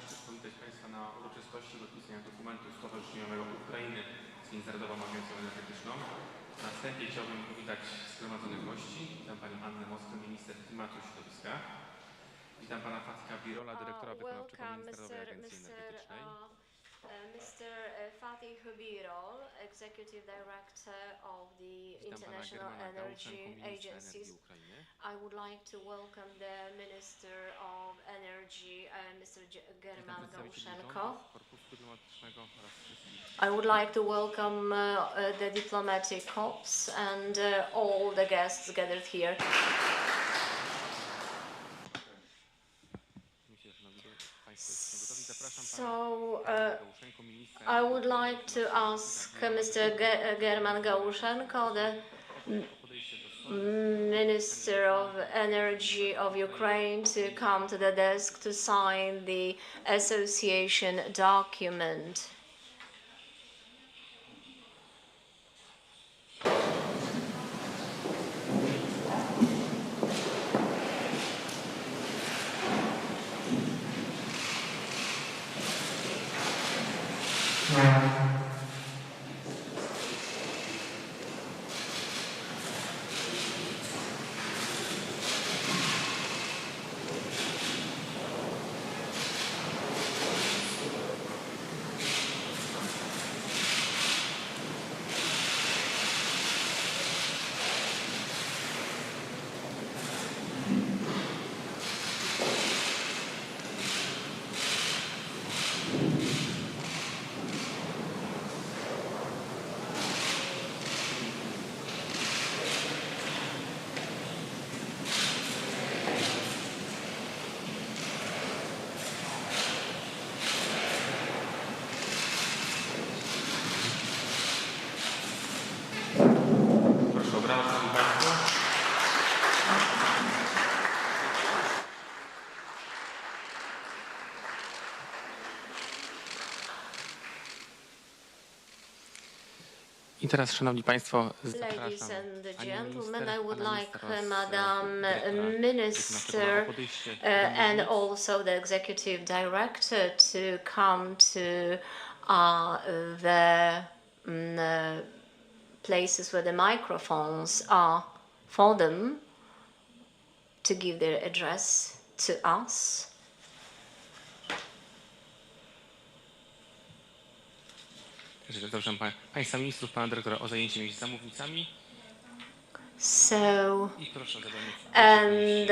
zaszczyt powitać Państwa na uroczystości podpisania dokumentu stowarzyszeniowego Ukrainy z Międzynarodową Agencją Energetyczną. Na wstępie chciałbym powitać zgromadzonych gości. Witam Panią Annę Moskwę, minister klimatu i środowiska. Witam Pana Fatiha Birola, dyrektora wykonawczego Międzynarodowej Agencji Energetycznej. Mr. Fatih Birol, Executive Director of the International Energy Agency. I would like to welcome the Minister of Energy, Mr. German Galushchenko. I would like to welcome the diplomatic corps and all the guests gathered here. So I would like to ask Mr. German Galushchenko, the Minister of Energy of Ukraine, to come to the desk to sign the association document. I teraz, Szanowni Państwo, Ladies and gentlemen, I would like Madam Minister and also the Executive Director to come to the places where the microphones are for them to give their address to us. Proszę Państwa Ministrów, Pana Dyrektora o zajęcie miejsc za mównicami. So, and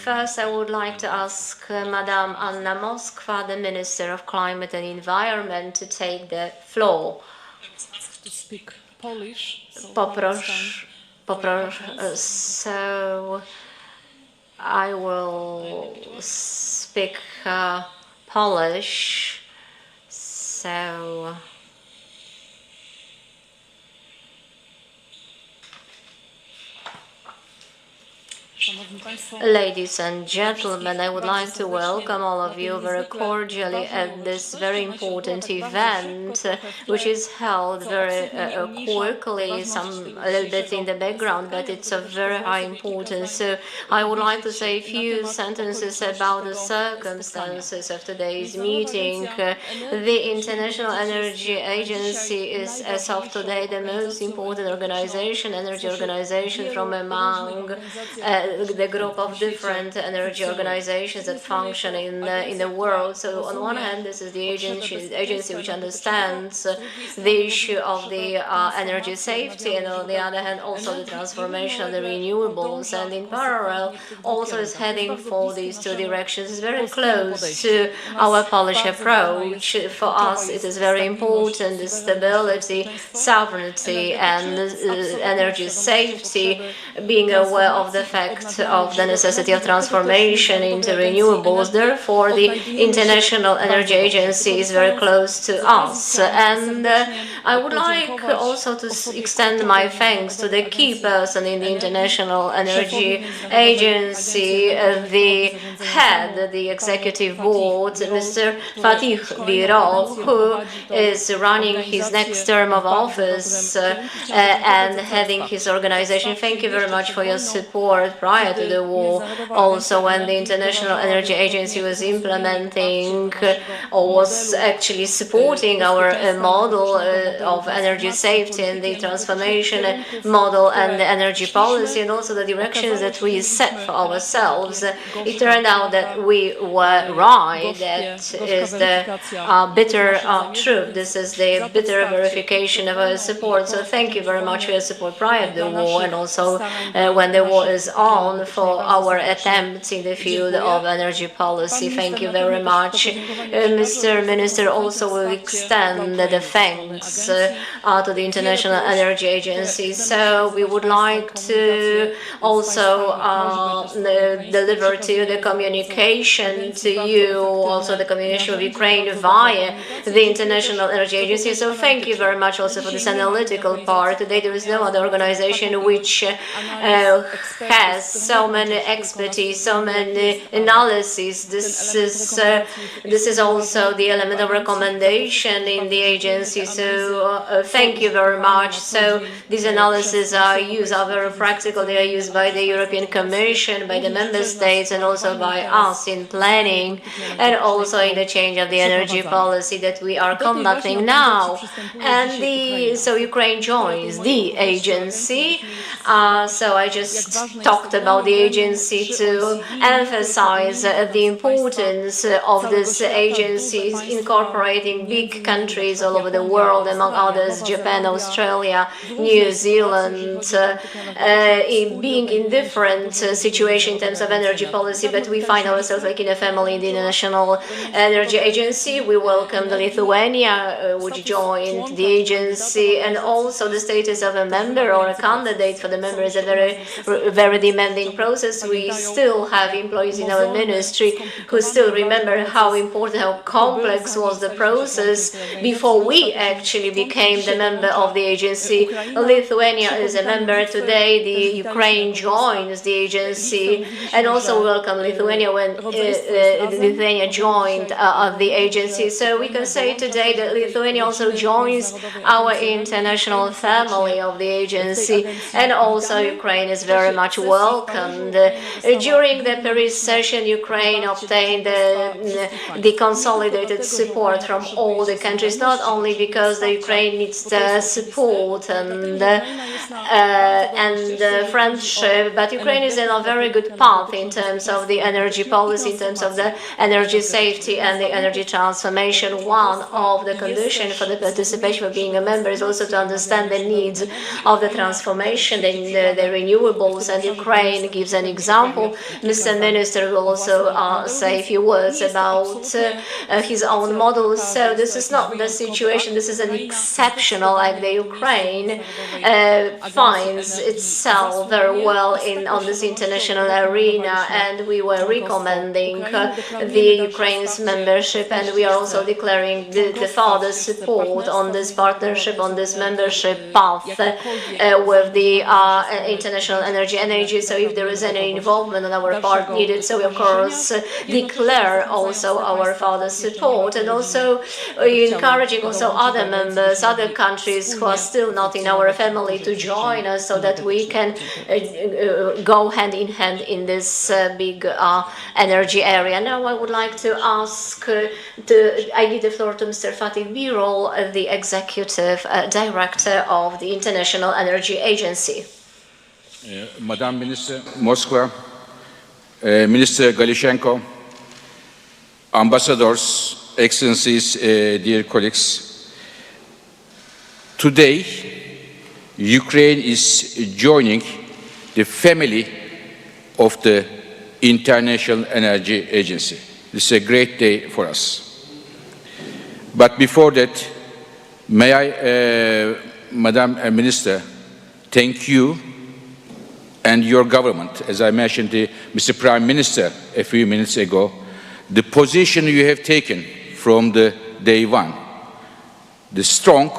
first I would like to ask Madam Anna Moskwa, the Minister of Climate and Environment, to take the floor. To speak Polish. So I will speak Polish. So. Ladies and gentlemen, I would like to welcome all of you very cordially at this very important event, which is held very quickly, a little bit in the background, but it's of very high importance. So I would like to say a few sentences about the circumstances of today's meeting. The International Energy Agency is, as of today, the most important energy organization from among the group of different energy organizations that function in the world. So on one hand, this is the agency which understands the issue of the energy safety, and on the other hand, also the transformation of the renewables, and in parallel, also is heading for these two directions. It's very close to our Polish approach. For us, it is very important, the stability, sovereignty, and energy safety, being aware of the fact of the necessity of transformation into renewables. Therefore, the International Energy Agency is very close to us. And I would like also to extend my thanks to the key person in the International Energy Agency, the head, the executive board, Mr. Fatih Birol, who is running his next term of office and heading his organization. Thank you very much for your support prior prior to the war, also when the International Energy Agency was implementing or was actually supporting our model of energy safety and the transformation model and the energy policy, and also the directions that we set for ourselves. It turned out that we were right. That is the bitter truth. This is the bitter verification of our support. So thank you very much for your support prior to the war and also when the war is on, for our attempts in the field of energy policy. Thank you very much. Mr. Minister also will extend the thanks to the International Energy Agency. So we would like to also deliver to you the communication to you, also the communication of Ukraine via the International Energy Agency. So thank you very much also for this analytical part. Today there is no other organization which has so many expertise, so many analyses. This is also the element of recommendation in the agency. So thank you very much. So these analyses are very practical. They are used by the European Commission, by the member states, and also by us in planning, and also in the change of the energy policy that we are conducting now. And so Ukraine joins the agency. So I just talked about the agency to emphasize the importance of this agency incorporating big countries all over the world, among others Japan, Australia, New Zealand, being in different situations in terms of energy policy, but we find ourselves like in a family in the International Energy Agency. We welcome the Lithuania, which joined the agency, and also the status of a member or a candidate for the member is a very demanding process. We still have employees in our ministry who still remember how important, how complex was the process before we actually became the member of the agency. Lithuania is a member today. The Ukraine joins the agency, and also welcome Lithuania when Lithuania joined the agency. So we can say today that Lithuania also joins our international family of the agency, and also Ukraine is very much welcomed. During the Paris session, Ukraine obtained the consolidated support from all the countries, not only because the Ukraine needs the support and friendship, but Ukraine is in a very good path in terms of the energy policy, in terms of the energy safety and the energy transformation. One of the conditions for the participation of being a member is also to understand the needs of the transformation in the renewables, and Ukraine gives an example. Mr. Minister will also say a few words about his own model. So this is not the situation, this is an exceptional, like the Ukraine finds itself very well on this international arena, and we were recommending the Ukraine's membership, and we are also declaring the further support on this partnership, on this membership path with the International Energy Agency. So if there is any involvement on our part needed, so we of course declare also our further support, and also encouraging also other members, other countries who are still not in our family to join us, so that we can go hand in hand in this big energy area. Now I would like to ask, I give the floor to Mr. Fatih Birol, the Executive Director of the International Energy Agency. Madam Minister Moskwa, Minister Galushchenko, Ambassadors, Excellencies, dear colleagues, today Ukraine is joining the family of the International Energy Agency. This is a great day for us. But before that, may I, Madam Minister, thank you and your government, as I mentioned to Mr. Prime Minister a few minutes ago, the position you have taken from the day one, the strong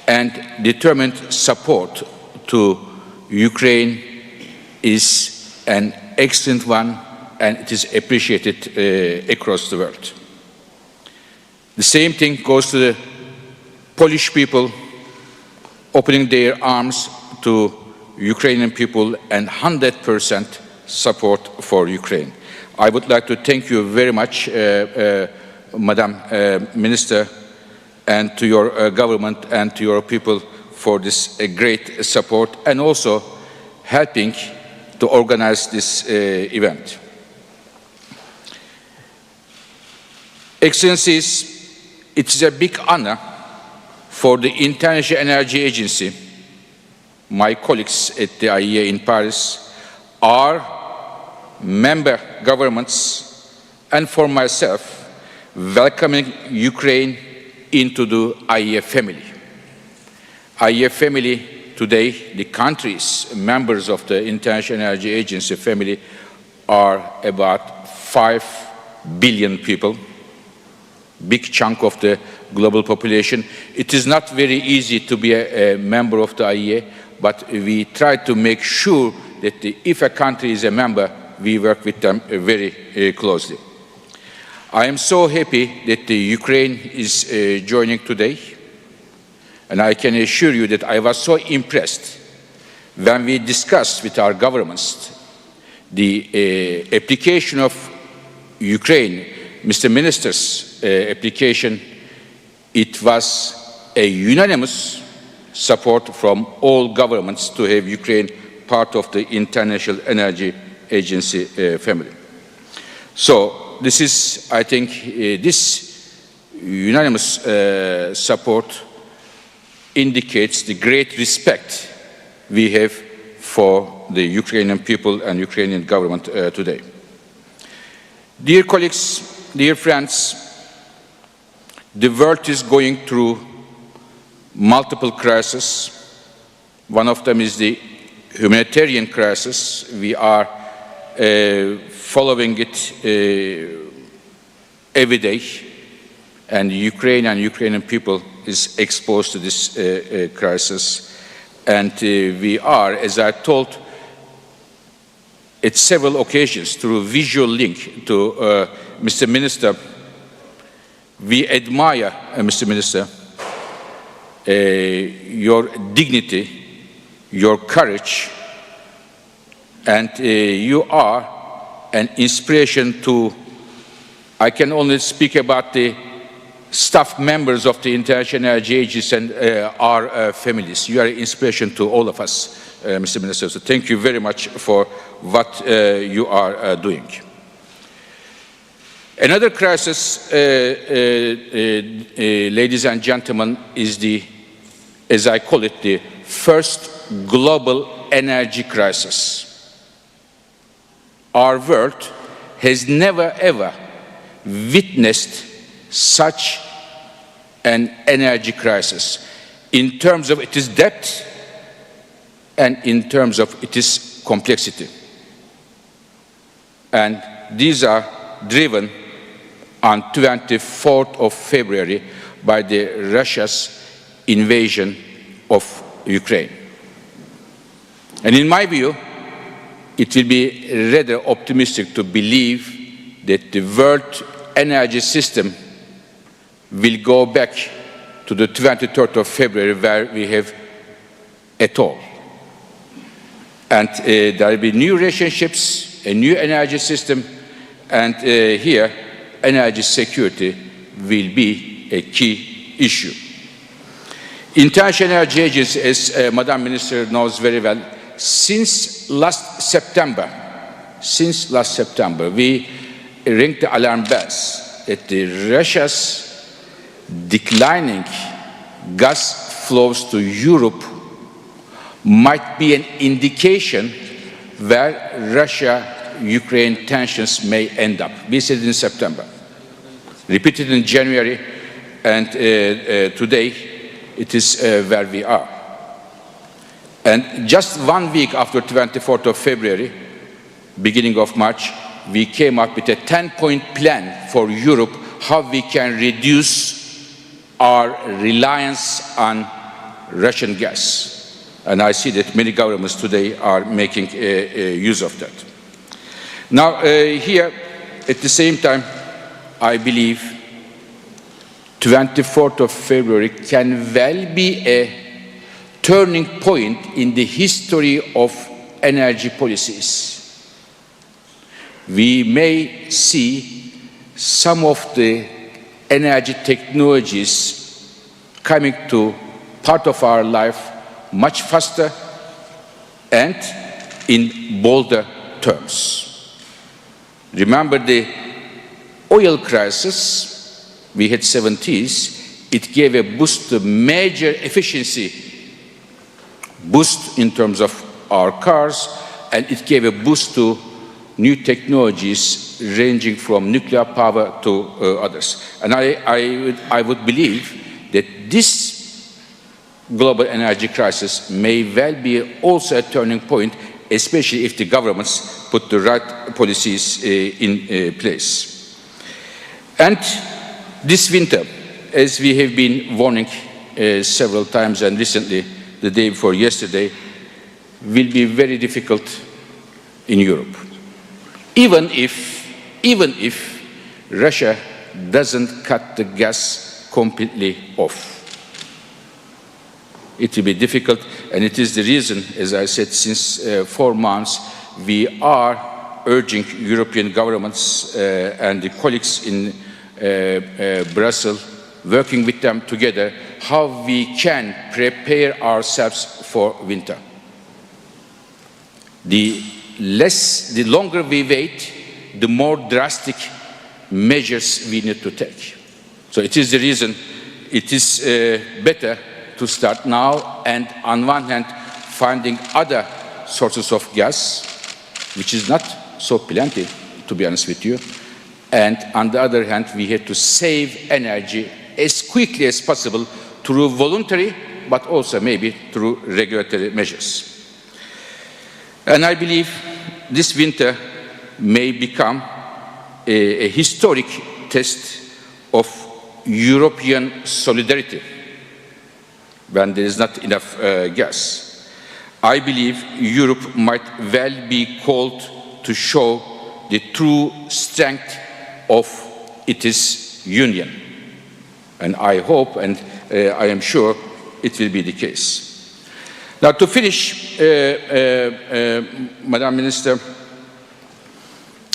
and determined support to Ukraine is an excellent one, and it is appreciated across the world. The same thing goes to the Polish people opening their arms to Ukrainian people, and 100% support for Ukraine. I would like to thank you very much, Madam Minister, and to your government and to your people for this great support and also helping to organize this event. Excellencies, it is a big honor for the International Energy Agency, my colleagues at the IEA in Paris, our member governments, and for myself, welcoming Ukraine into the IEA family. IEA family today, the countries, members of the International Energy Agency family are about 5 billion people, big chunk of the global population. It is not very easy to be a member of the IEA, but we try to make sure that if a country is a member, we work with them very closely. I am so happy that the Ukraine is joining today, and I can assure you that I was so impressed when we discussed with our governments the application of Ukraine, Mr. Minister's application. It was a unanimous support from all governments to have Ukraine part of the International Energy Agency family. So this is, I think, this unanimous support indicates the great respect we have for the Ukrainian people and Ukrainian government today. Dear colleagues, dear friends, the world is going through multiple crises. One of them is the humanitarian crisis. We are following it every day, and Ukraine and Ukrainian people is exposed to this crisis. And we are, as I told at several occasions through visual link to Mr. Minister, we admire, Mr. Minister, your dignity, your courage, and you are an inspiration to, I can only speak about the staff members of the International Energy Agency and our families. You are an inspiration to all of us, Mr. Minister. So thank you very much for what you are doing. Another crisis, ladies and gentlemen, is the, as I call it, the first global energy crisis. Our world has never ever witnessed such an energy crisis in terms of its depth and in terms of its complexity. And these are driven on 24th of February by the Russia's invasion of Ukraine. And in my view, it will be rather optimistic to believe that the world energy system will go back to the 23rd of February where we have at all. And there will be new relationships, a new energy system, and here energy security will be a key issue. International Energy Agency, as Madam Minister knows very well, since last September, we ring the alarm bells that the Russia's declining gas flows to Europe might be an indication where Russia-Ukraine tensions may end up. We said in September, repeated in January, and today it is where we are. And just 1 week after 24th of February, beginning of March, we came up with a 10-point plan for Europe, how we can reduce our reliance on Russian gas. And I see that many governments today are making use of that. Now, here, at the same time, I believe 24th of February can well be a turning point in the history of energy policies. we may see some of the energy technologies coming to part of our life much faster and in bolder terms. Remember the oil crisis we had 70s, it gave a boost to major efficiency, boost in terms of our cars, and it gave a boost to new technologies ranging from nuclear power to others. And I would believe that this global energy crisis may well be also a turning point, especially if the governments put the right policies in place. And this winter, as we have been warning several times and recently, the day before yesterday, will be very difficult in Europe. Even if Russia doesn't cut the gas completely off. It will be difficult, and it is the reason, as I said, since 4 months, we are urging European governments and the colleagues in Brussels, working with them together, how we can prepare ourselves for winter. The longer we wait, the more drastic measures we need to take. So it is the reason it is better to start now, and on one hand, finding other sources of gas, which is not so plenty, to be honest with you, and on the other hand, we have to save energy as quickly as possible through voluntary, but also maybe through regulatory measures. And I believe this winter may become a historic test of European solidarity when there is not enough gas. I believe Europe might well be called to show the true strength of its union. And I hope and I am sure it will be the case. Now, to finish, Madam Minister,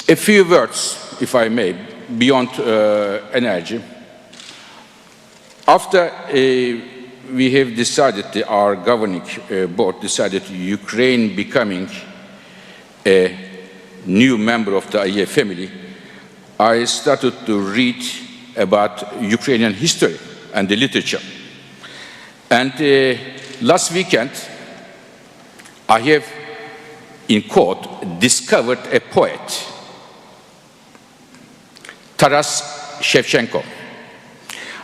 a few words, if I may, beyond energy. After we have decided, our governing board decided Ukraine becoming a new member of the IEA family, I started to read about Ukrainian history and the literature. And last weekend, I have, in quote, discovered a poet, Taras Shevchenko.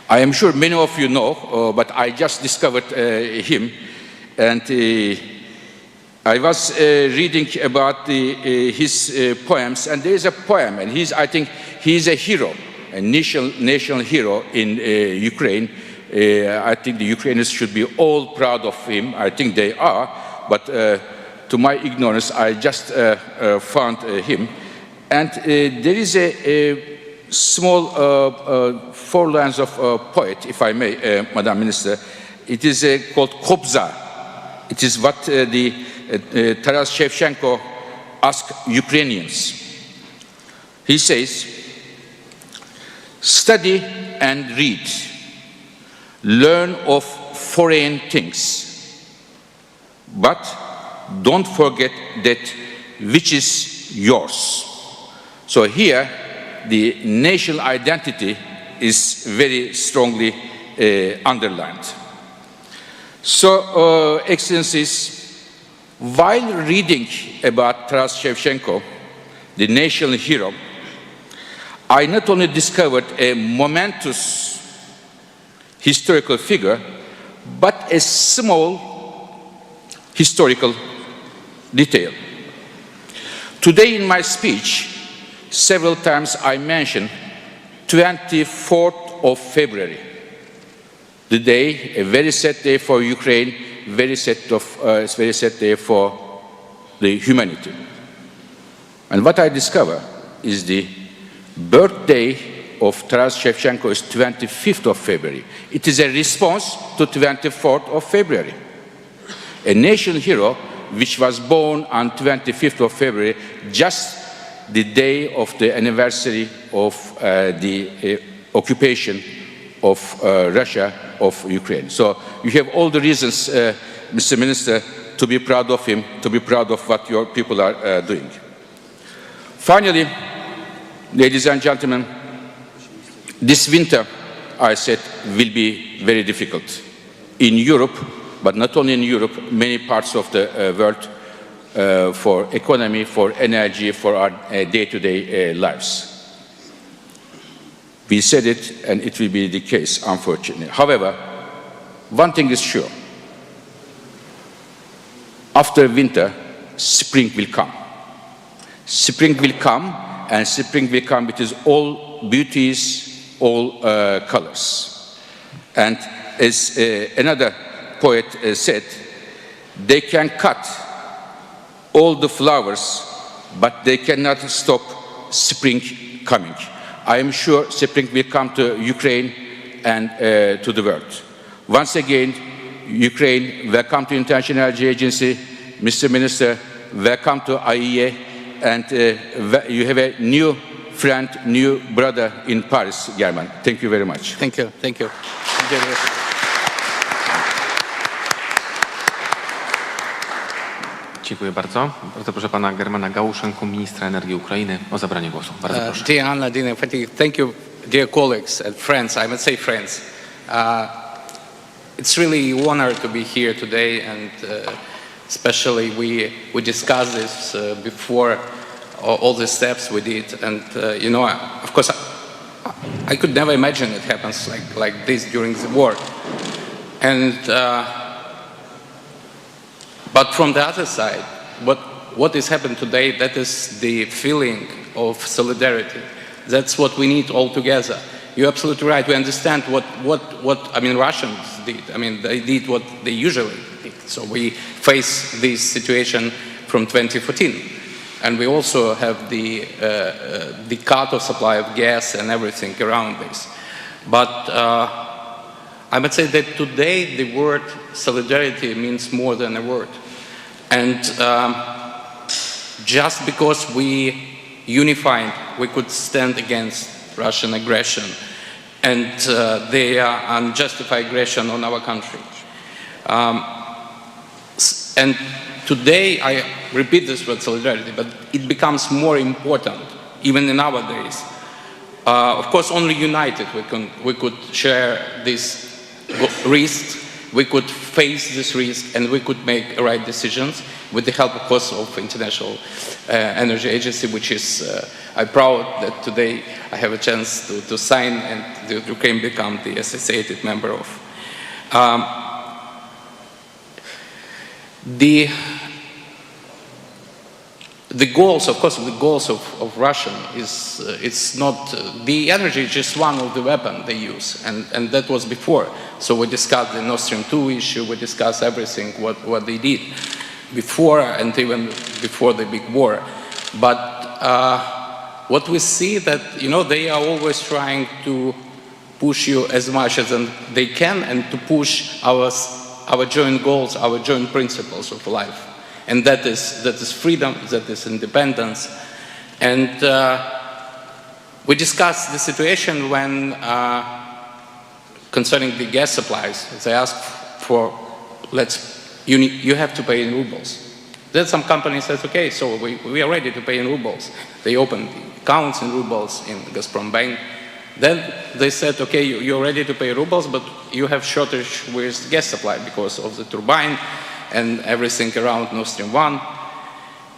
I am sure many of you know, but I just discovered him, and I was reading about his poems, and there is a poem, and I think he's a hero, a national hero in Ukraine. I think the Ukrainians should be all proud of him. I think they are, but to my ignorance, I just found him. And there is a small 4 lines of poet, if I may, Madam Minister. It is called Kobza. It is what Taras Shevchenko asked Ukrainians. He says, study and read, learn of foreign things, but don't forget that which is yours. So here, the national identity is very strongly underlined. So, Excellencies, while reading about Taras Shevchenko, the national hero, I not only discovered a momentous historical figure, but a small historical detail. Today in my speech, several times I mentioned 24th of February, the day, a very sad day for Ukraine, very sad day for the humanity. And what I discover is the birthday of Taras Shevchenko is 25th of February. It is a response to 24th of February. A national hero which was born on 25th of February, just the day of the anniversary of the occupation of Russia of Ukraine. So you have all the reasons, Mr. Minister, to be proud of him, to be proud of what your people are doing. Finally, ladies and gentlemen, this winter, I said, will be very difficult in Europe, but not only in Europe, many parts of the world, for economy, for energy, for our day-to-day lives. We said it, and it will be the case, unfortunately. However, one thing is sure. After winter, spring will come. Spring will come, and spring will come with its all beauties, all colors. And as another poet said, they can cut all the flowers, but they cannot stop spring coming. I am sure spring will come to Ukraine and to the world. Once again, Ukraine, welcome to International Energy Agency. Mr. Minister, welcome to IEA, and you have a new friend, new brother in Paris, German. Thank you very much. Thank you. Thank you. Dziękuję bardzo. Bardzo proszę pana Germana Galushchenko, ministra energii Ukrainy, o zabranie głosu. Bardzo proszę. Dear Anna, dear Fatih, thank you, dear colleagues and friends. I would say friends. It's really an honor to be here today, and especially we discussed this before all the steps we did, and you know, of course, I could never imagine it happens like this during the war, and. But from the other side, what is happening today, that is the feeling of solidarity. That's what we need all together. You're absolutely right. We understand what I mean, Russians did. I mean, they did what they usually did. So we face this situation from 2014. And we also have the cut of supply of gas and everything around this. But I would say that today the word solidarity means more than a word. And just because we unified, we could stand against Russian aggression and their unjustified aggression on our country. And today, I repeat this word solidarity, but it becomes more important, even in our days. Of course, only united we could share this risk, we could face this risk, and we could make right decisions with the help, of course, of International Energy Agency, which is, I'm proud that today I have a chance to sign and Ukraine become the associated member of. The goals, of course, the goals of Russia is, it's not, the energy is just one of the weapons they use, and that was before. So we discussed the Nord Stream 2 issue, we discussed everything, what they did before and even before the big war. But what we see that, you know, they are always trying to push you as much as they can and to push our joint goals, our joint principles of life. And that is freedom, that is independence. And we discussed the situation when, concerning the gas supplies, they asked for, you have to pay in rubles. Then some company says, okay, so we are ready to pay in rubles. They opened the accounts in rubles in Gazprom Bank. Then they said, okay, you're ready to pay rubles, but you have shortage with gas supply because of the turbine and everything around Nord Stream 1.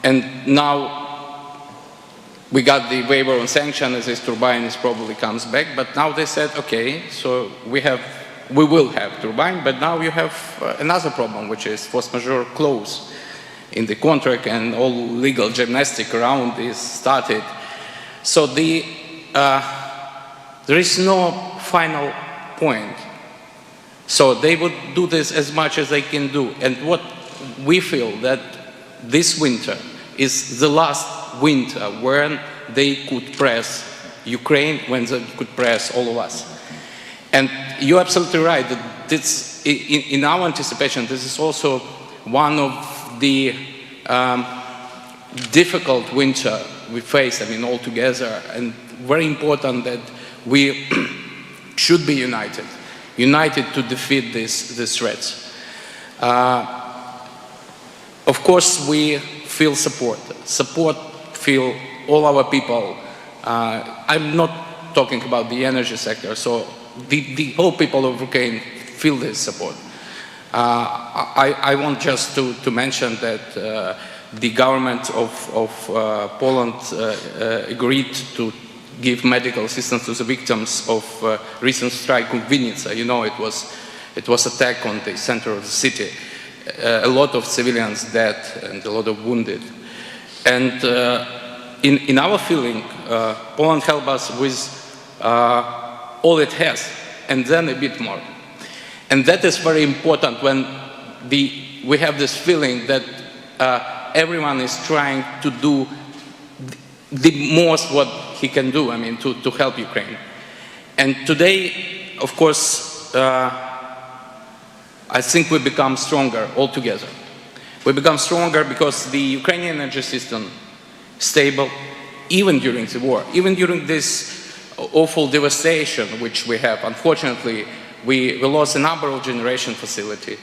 And now we got the waiver on sanction as this turbine probably comes back, but now they said, okay, so we will have turbine, but now you have another problem, which is force majeure clause in the contract, and all legal gymnastic around is started. So there is no final point. So they would do this as much as they can do. And what we feel that this winter is the last winter when they could press Ukraine, when they could press all of us. And you're absolutely right that this, in our anticipation, this is also one of the difficult winter we faced, I mean, all together, and very important that we should be united to defeat these threats. Of course, we feel support feel all our people. I'm not talking about the energy sector, so the whole people of Ukraine feel this support. I want just to mention that the government of Poland agreed to give medical assistance to the victims of recent strike in Vinnytsia. You know, it was attack on the center of the city. A lot of civilians dead and a lot of wounded. And in our feeling, Poland helped us with all it has, and then a bit more. And that is very important when we have this feeling that everyone is trying to do the most what he can do, I mean, to help Ukraine. And today, of course, I think we become stronger all together. We become stronger because the Ukrainian energy system is stable, even during the war, even during this awful devastation which we have. Unfortunately, we lost a number of generation facilities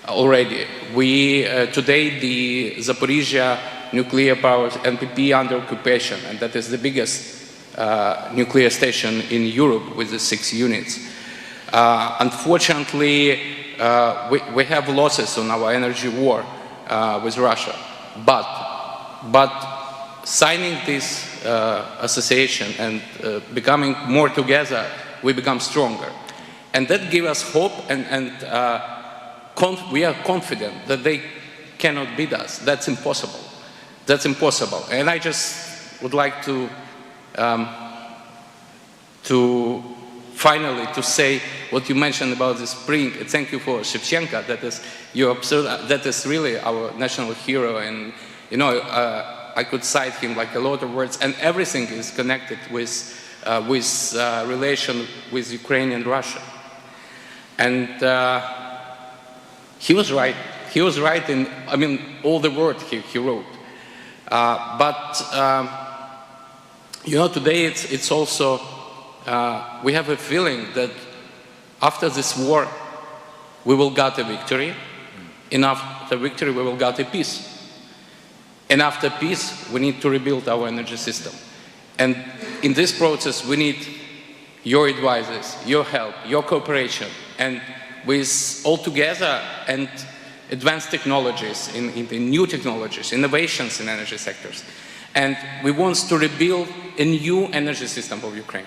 already. Today, the Zaporizhia nuclear power NPP under occupation, and that is the biggest nuclear station in Europe with the 6 units. Unfortunately, we have losses on our energy war with Russia, but signing this association and becoming more together, we become stronger. And that gives us hope, and we are confident that they cannot beat us. That's impossible. That's impossible. And I just would like to finally to say what you mentioned about the spring. Thank you for Shevchenko. That is really our national hero, and you know I could cite him like a lot of words, and everything is connected with relation with Ukraine and Russia. And he was right. He was right in, I mean, all the words he wrote. You know, today it's also, we have a feeling that after this war, we will get a victory, and after victory, we will get a peace. And after peace, we need to rebuild our energy system. And in this process, we need your advices, your help, your cooperation, and with all together and advanced technologies, in the new technologies, innovations in energy sectors. And we want to rebuild a new energy system of Ukraine.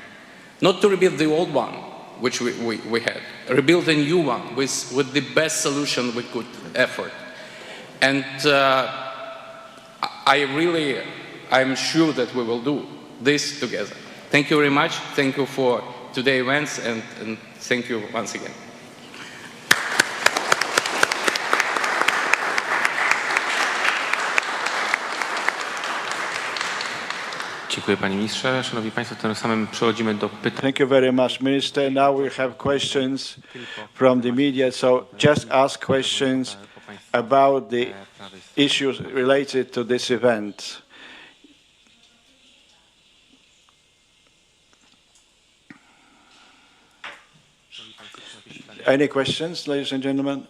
Not to rebuild the old one, which we had. Rebuild a new one with the best solution we could effort. And I'm sure that we will do this together. Thank you very much. Thank you for today's events, and thank you once again. Dziękuję Panie Ministrze. Szanowni Państwo, tym samym przechodzimy do pytań. Thank you very much, Minister. Now we have questions from the media, so just ask questions about the issues related to this event. Any questions, ladies and gentlemen?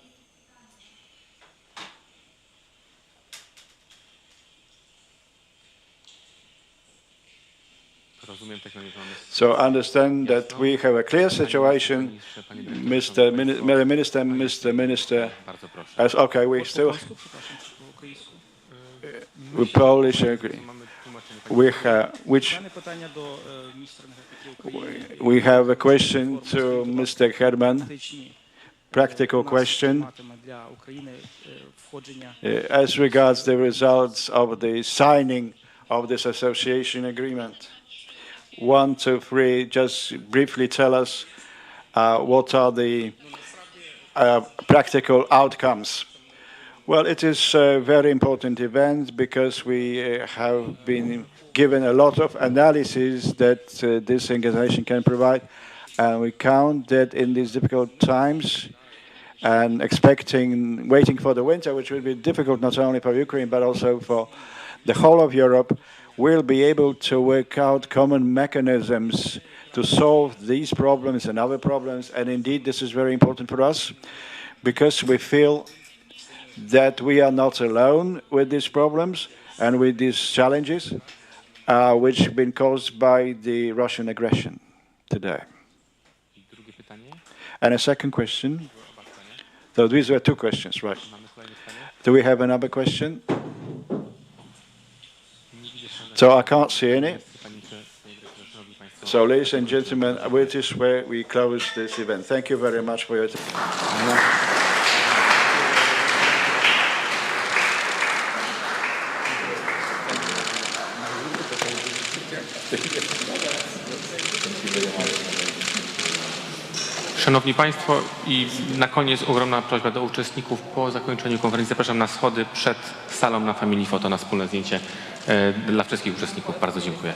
So understand that we have a clear situation, Mr. Minister. As okay, we still we Polish agree. We have a question to Mr. Herman. Practical question as regards the results of the signing of this association agreement. 1, 2, 3, just briefly tell us what are the practical outcomes. Well, it is a very important event because we have been given a lot of analysis that this organization can provide, and we count that in these difficult times and waiting for the winter, which will be difficult not only for Ukraine but also for the whole of Europe will be able to work out common mechanisms to solve these problems and other problems. And indeed, this is very important for us because we feel that we are not alone with these problems and with these challenges, which have been caused by the Russian aggression today. And a second question. So these were two questions, right? Do we have another question? So I can't see any. So, ladies and gentlemen, with this where we close this event. Thank you very much for your attention. Szanowni Państwo, i na koniec ogromna prośba do uczestników. Po zakończeniu konferencji zapraszam na schody przed salą na Family Photo, na wspólne zdjęcie dla wszystkich uczestników. Bardzo dziękuję.